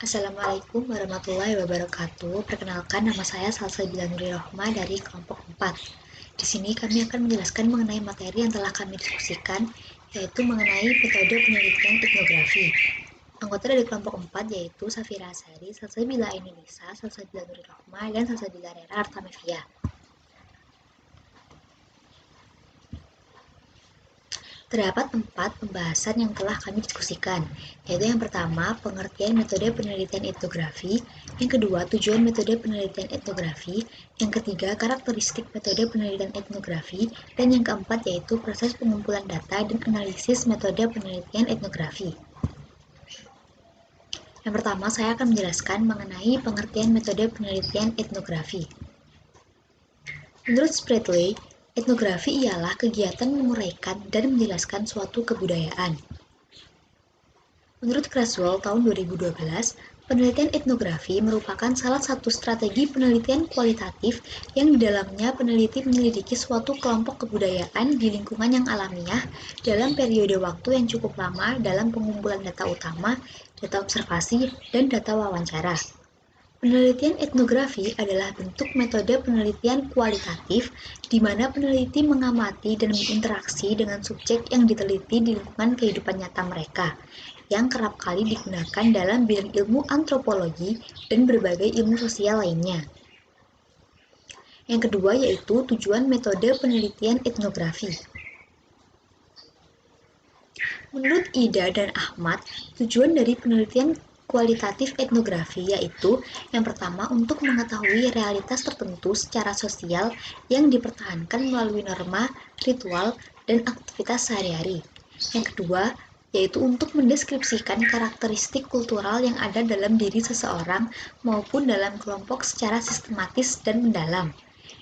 Assalamualaikum warahmatullahi wabarakatuh. Perkenalkan, nama saya Salsabila Nuri Rohma dari kelompok 4. Di sini kami akan menjelaskan mengenai materi yang telah kami diskusikan, yaitu mengenai metode penelitian etnografi. Anggota dari kelompok 4 yaitu Safira Asari, Salsabila Aini Nisa, Salsabila Nuri Rohma, dan Salsabila Rera Artamevia. Terdapat 4 pembahasan yang telah kami diskusikan, yaitu yang pertama, pengertian metode penelitian etnografi, yang kedua, tujuan metode penelitian etnografi, yang ketiga, karakteristik metode penelitian etnografi, dan yang keempat yaitu proses pengumpulan data dan analisis metode penelitian etnografi. Yang pertama, saya akan menjelaskan mengenai pengertian metode penelitian etnografi. Menurut Spradley, etnografi ialah kegiatan menguraikan dan menjelaskan suatu kebudayaan. Menurut Creswell tahun 2012, penelitian etnografi merupakan salah satu strategi penelitian kualitatif yang di dalamnya peneliti menyelidiki suatu kelompok kebudayaan di lingkungan yang alamiah dalam periode waktu yang cukup lama dalam pengumpulan data utama, data observasi, dan data wawancara. Penelitian etnografi adalah bentuk metode penelitian kualitatif di mana peneliti mengamati dan berinteraksi dengan subjek yang diteliti di lingkungan kehidupan nyata mereka, yang kerap kali digunakan dalam bidang ilmu antropologi dan berbagai ilmu sosial lainnya. Yang kedua yaitu tujuan metode penelitian etnografi. Menurut Ida dan Ahmad, tujuan dari penelitian kualitatif etnografi yaitu yang pertama untuk mengetahui realitas tertentu secara sosial yang dipertahankan melalui norma, ritual, dan aktivitas sehari-hari. Yang kedua, yaitu untuk mendeskripsikan karakteristik kultural yang ada dalam diri seseorang maupun dalam kelompok secara sistematis dan mendalam.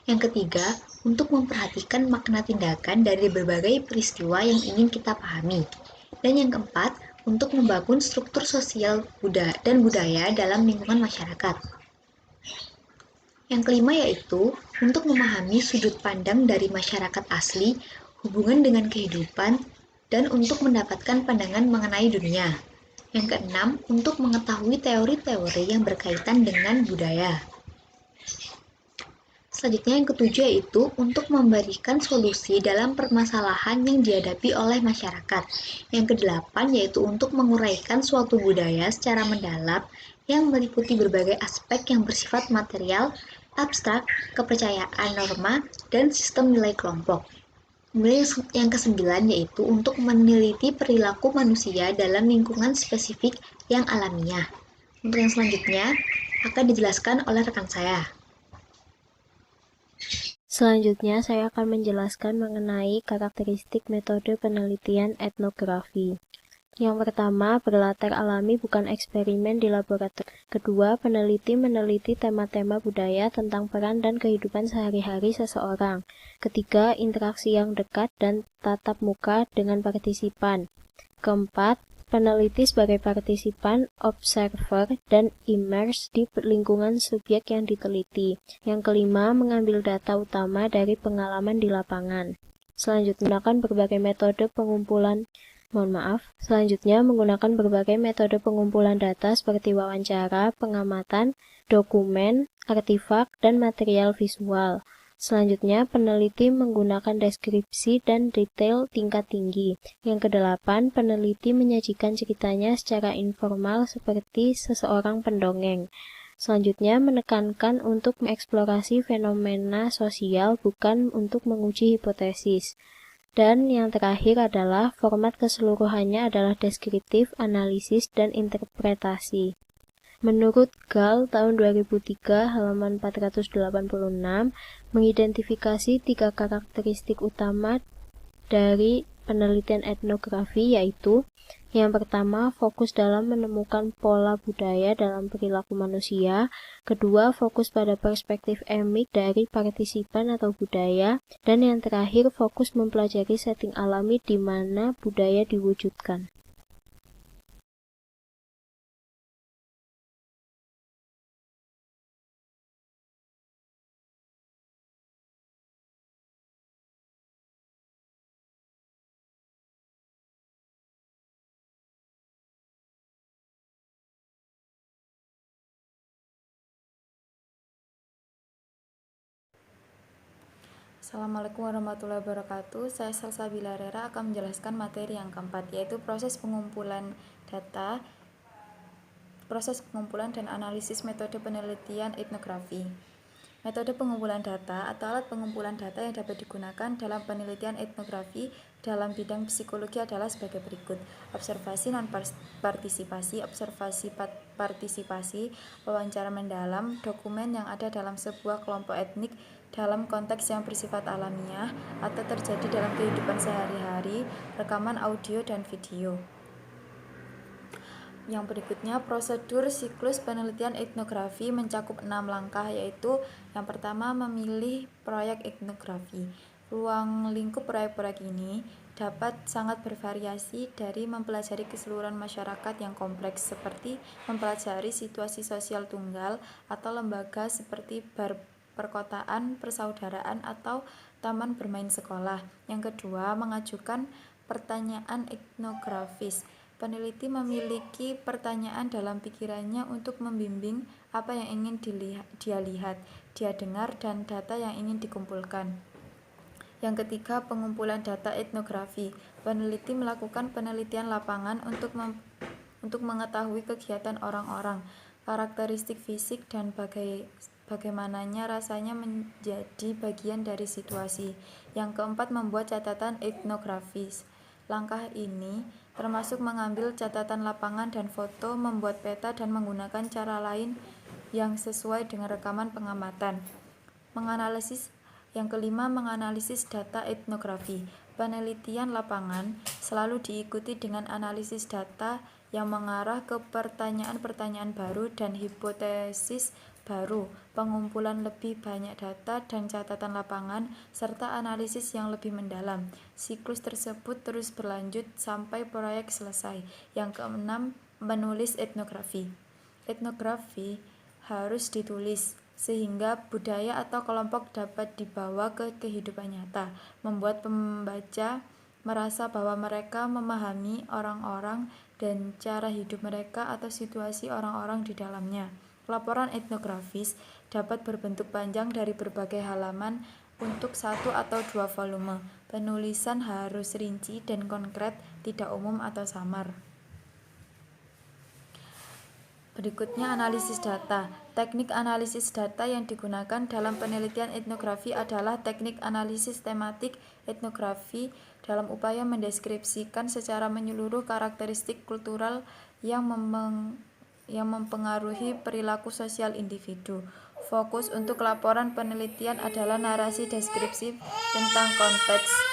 Yang ketiga, untuk memperhatikan makna tindakan dari berbagai peristiwa yang ingin kita pahami. Dan yang keempat, untuk membangun struktur sosial dan budaya dalam lingkungan masyarakat. Yang kelima yaitu untuk memahami sudut pandang dari masyarakat asli, hubungan dengan kehidupan, dan untuk mendapatkan pandangan mengenai dunia. Yang keenam, untuk mengetahui teori-teori yang berkaitan dengan budaya. Selanjutnya yang ketujuh yaitu untuk memberikan solusi dalam permasalahan yang dihadapi oleh masyarakat. Yang kedelapan yaitu untuk menguraikan suatu budaya secara mendalam yang meliputi berbagai aspek yang bersifat material, abstrak, kepercayaan norma, dan sistem nilai kelompok. Kemudian yang kesembilan yaitu untuk meneliti perilaku manusia dalam lingkungan spesifik yang alamiah. Untuk yang selanjutnya akan dijelaskan oleh rekan saya. Selanjutnya, saya akan menjelaskan mengenai karakteristik metode penelitian etnografi. Yang pertama, berlatar alami bukan eksperimen di laboratorium. Kedua, peneliti meneliti tema-tema budaya tentang peran dan kehidupan sehari-hari seseorang. Ketiga, interaksi yang dekat dan tatap muka dengan partisipan. Keempat, peneliti sebagai partisipan, observer, dan immerse di lingkungan subjek yang diteliti. Yang kelima, mengambil data utama dari pengalaman di lapangan. Selanjutnya, menggunakan berbagai metode pengumpulan data seperti wawancara, pengamatan, dokumen, artefak, dan material visual. Selanjutnya, peneliti menggunakan deskripsi dan detail tingkat tinggi. Yang kedelapan, peneliti menyajikan ceritanya secara informal seperti seseorang pendongeng. Selanjutnya, menekankan untuk mengeksplorasi fenomena sosial bukan untuk menguji hipotesis. Dan yang terakhir adalah format keseluruhannya adalah deskriptif, analisis, dan interpretasi. Menurut Gall tahun 2003 halaman 486 mengidentifikasi 3 karakteristik utama dari penelitian etnografi yaitu yang pertama, fokus dalam menemukan pola budaya dalam perilaku manusia. Kedua, fokus pada perspektif emik dari partisipan atau budaya. Dan yang terakhir, fokus mempelajari setting alami di mana budaya diwujudkan. Assalamualaikum warahmatullahi wabarakatuh. Saya Salsabila Rera akan menjelaskan materi yang keempat, yaitu proses pengumpulan data, proses pengumpulan dan analisis metode penelitian etnografi. Metode pengumpulan data atau alat pengumpulan data yang dapat digunakan dalam penelitian etnografi dalam bidang psikologi adalah sebagai berikut: observasi non-partisipasi, observasi partisipasi, wawancara mendalam, dokumen yang ada dalam sebuah kelompok etnik dalam konteks yang bersifat alamiah atau terjadi dalam kehidupan sehari-hari, rekaman audio dan video. Yang berikutnya, prosedur siklus penelitian etnografi mencakup 6 langkah, yaitu yang pertama, memilih proyek etnografi. Ruang lingkup proyek-proyek ini dapat sangat bervariasi, dari mempelajari keseluruhan masyarakat yang kompleks seperti mempelajari situasi sosial tunggal atau lembaga seperti perkotaan, persaudaraan, atau taman bermain sekolah. Yang kedua, mengajukan pertanyaan etnografis. Peneliti memiliki pertanyaan dalam pikirannya untuk membimbing apa yang ingin dia lihat, dia dengar, dan data yang ingin dikumpulkan. Yang ketiga, pengumpulan data etnografi. Peneliti melakukan penelitian lapangan untuk mengetahui kegiatan orang-orang, karakteristik fisik, dan bagaimananya rasanya menjadi bagian dari situasi. Yang keempat, membuat catatan etnografis. Langkah ini termasuk mengambil catatan lapangan dan foto, membuat peta, dan menggunakan cara lain yang sesuai dengan rekaman pengamatan. Yang kelima, menganalisis data etnografi. Penelitian lapangan selalu diikuti dengan analisis data yang mengarah ke pertanyaan-pertanyaan baru dan hipotesis baru, pengumpulan lebih banyak data dan catatan lapangan, serta analisis yang lebih mendalam. Siklus tersebut terus berlanjut sampai proyek selesai. Yang keenam, menulis etnografi. Etnografi harus ditulis sehingga budaya atau kelompok dapat dibawa ke kehidupan nyata, membuat pembaca merasa bahwa mereka memahami orang-orang dan cara hidup mereka atau situasi orang-orang di dalamnya. Laporan etnografis dapat berbentuk panjang dari berbagai halaman untuk 1 atau 2 volume. Penulisan harus rinci dan konkret, tidak umum atau samar. Berikutnya, analisis data. Teknik analisis data yang digunakan dalam penelitian etnografi adalah teknik analisis tematik etnografi dalam upaya mendeskripsikan secara menyeluruh karakteristik kultural yang mempengaruhi perilaku sosial individu. Fokus untuk laporan penelitian adalah narasi deskripsi tentang konteks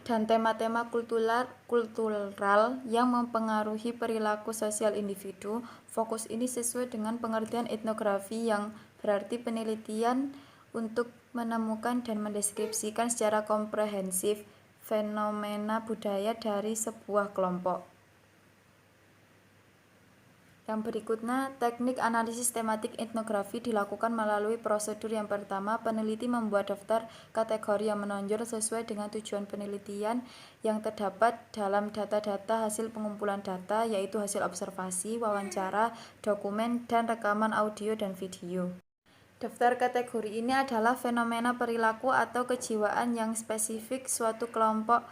dan tema-tema kultural yang mempengaruhi perilaku sosial individu. Fokus ini sesuai dengan pengertian etnografi, yang berarti penelitian untuk menemukan dan mendeskripsikan secara komprehensif fenomena budaya dari sebuah kelompok. Yang berikutnya, teknik analisis tematik etnografi dilakukan melalui prosedur yang pertama. Peneliti membuat daftar kategori yang menonjol sesuai dengan tujuan penelitian yang terdapat dalam data-data hasil pengumpulan data, yaitu hasil observasi, wawancara, dokumen, dan rekaman audio dan video. Daftar kategori ini adalah fenomena perilaku atau kejiwaan yang spesifik suatu kelompok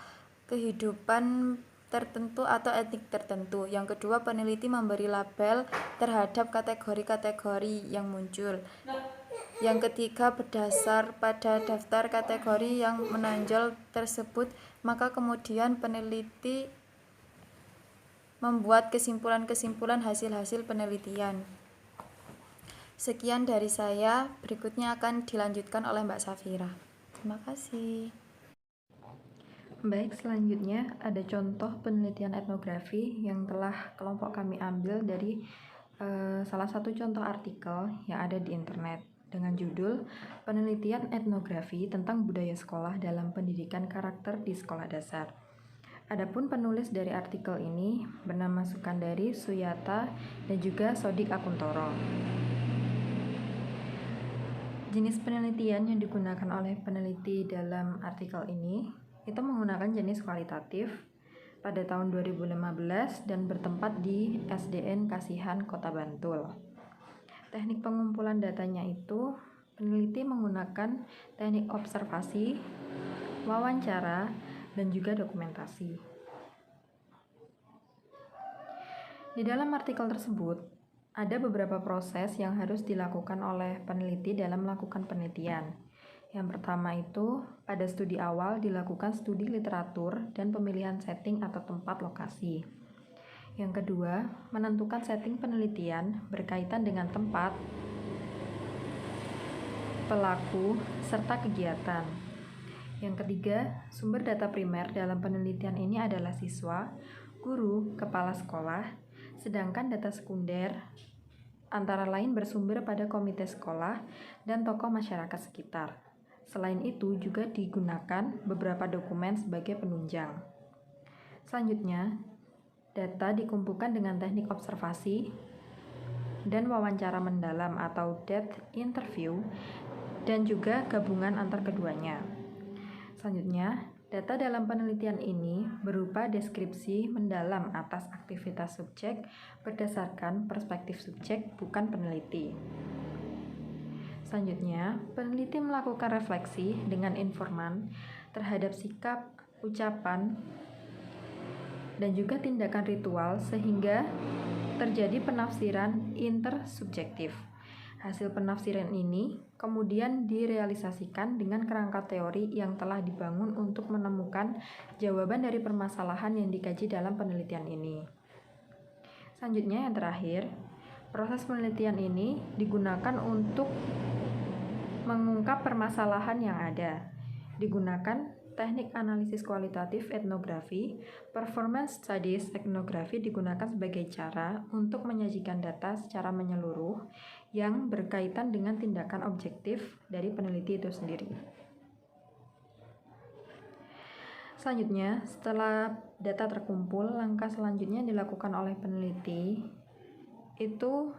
kehidupan tertentu atau etnik tertentu. Yang kedua, peneliti memberi label terhadap kategori-kategori yang muncul. Yang ketiga, berdasar pada daftar kategori yang menonjol tersebut, maka kemudian peneliti membuat kesimpulan-kesimpulan hasil-hasil penelitian. Sekian dari saya, berikutnya akan dilanjutkan oleh Mbak Safira. Terima kasih. Baik, selanjutnya ada contoh penelitian etnografi yang telah kelompok kami ambil dari salah satu contoh artikel yang ada di internet dengan judul Penelitian Etnografi tentang Budaya Sekolah dalam Pendidikan Karakter di Sekolah Dasar. Adapun penulis dari artikel ini bernama Sukandari Suyata dan juga Sodik Akuntoro. Jenis penelitian yang digunakan oleh peneliti dalam artikel ini itu menggunakan jenis kualitatif pada tahun 2015 dan bertempat di SDN Kasihan, Kota Bantul. Teknik pengumpulan datanya itu peneliti menggunakan teknik observasi, wawancara, dan juga dokumentasi. Di dalam artikel tersebut, ada beberapa proses yang harus dilakukan oleh peneliti dalam melakukan penelitian. Yang pertama itu, pada studi awal dilakukan studi literatur dan pemilihan setting atau tempat lokasi. Yang kedua, menentukan setting penelitian berkaitan dengan tempat, pelaku, serta kegiatan. Yang ketiga, sumber data primer dalam penelitian ini adalah siswa, guru, kepala sekolah, sedangkan data sekunder antara lain bersumber pada komite sekolah dan tokoh masyarakat sekitar. Selain itu juga digunakan beberapa dokumen sebagai penunjang. Selanjutnya, data dikumpulkan dengan teknik observasi dan wawancara mendalam atau depth interview dan juga gabungan antar keduanya. Selanjutnya, data dalam penelitian ini berupa deskripsi mendalam atas aktivitas subjek berdasarkan perspektif subjek, bukan peneliti. Selanjutnya, peneliti melakukan refleksi dengan informan terhadap sikap, ucapan, dan juga tindakan ritual sehingga terjadi penafsiran intersubjektif. Hasil penafsiran ini kemudian direalisasikan dengan kerangka teori yang telah dibangun untuk menemukan jawaban dari permasalahan yang dikaji dalam penelitian ini. Selanjutnya yang terakhir, proses penelitian ini digunakan untuk mengungkap permasalahan yang ada. Digunakan teknik analisis kualitatif etnografi, performance studies etnografi digunakan sebagai cara untuk menyajikan data secara menyeluruh yang berkaitan dengan tindakan objektif dari peneliti itu sendiri. Selanjutnya, setelah data terkumpul, langkah selanjutnya yang dilakukan oleh peneliti itu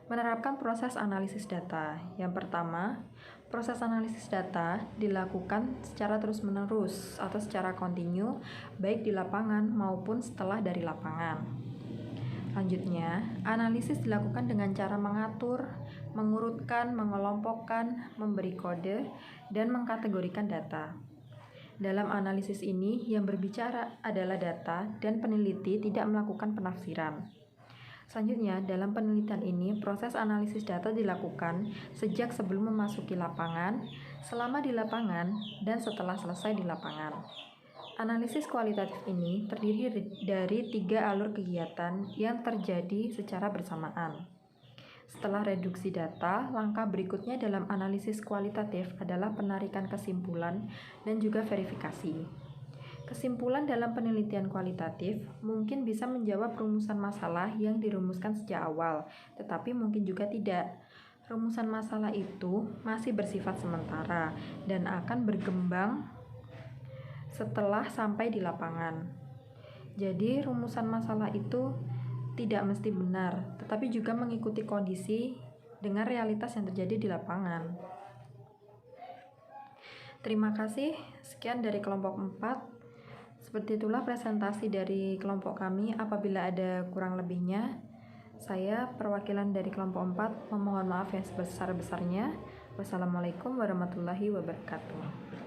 menerapkan proses analisis data. Yang pertama, proses analisis data dilakukan secara terus-menerus atau secara kontinu, baik di lapangan maupun setelah dari lapangan. Selanjutnya, analisis dilakukan dengan cara mengatur, mengurutkan, mengelompokkan, memberi kode, dan mengkategorikan data. Dalam analisis ini, yang berbicara adalah data dan peneliti tidak melakukan penafsiran. Selanjutnya, dalam penelitian ini, proses analisis data dilakukan sejak sebelum memasuki lapangan, selama di lapangan, dan setelah selesai di lapangan. Analisis kualitatif ini terdiri dari 3 alur kegiatan yang terjadi secara bersamaan. Setelah reduksi data, langkah berikutnya dalam analisis kualitatif adalah penarikan kesimpulan dan juga verifikasi. Kesimpulan dalam penelitian kualitatif mungkin bisa menjawab rumusan masalah yang dirumuskan sejak awal, tetapi mungkin juga tidak. Rumusan masalah itu masih bersifat sementara dan akan berkembang setelah sampai di lapangan. Jadi, rumusan masalah itu tidak mesti benar, tetapi juga mengikuti kondisi dengan realitas yang terjadi di lapangan. Terima kasih, sekian dari kelompok 4. Seperti itulah presentasi dari kelompok kami. Apabila ada kurang lebihnya, saya perwakilan dari kelompok 4 memohon maaf yang sebesar-besarnya. Wassalamualaikum warahmatullahi wabarakatuh.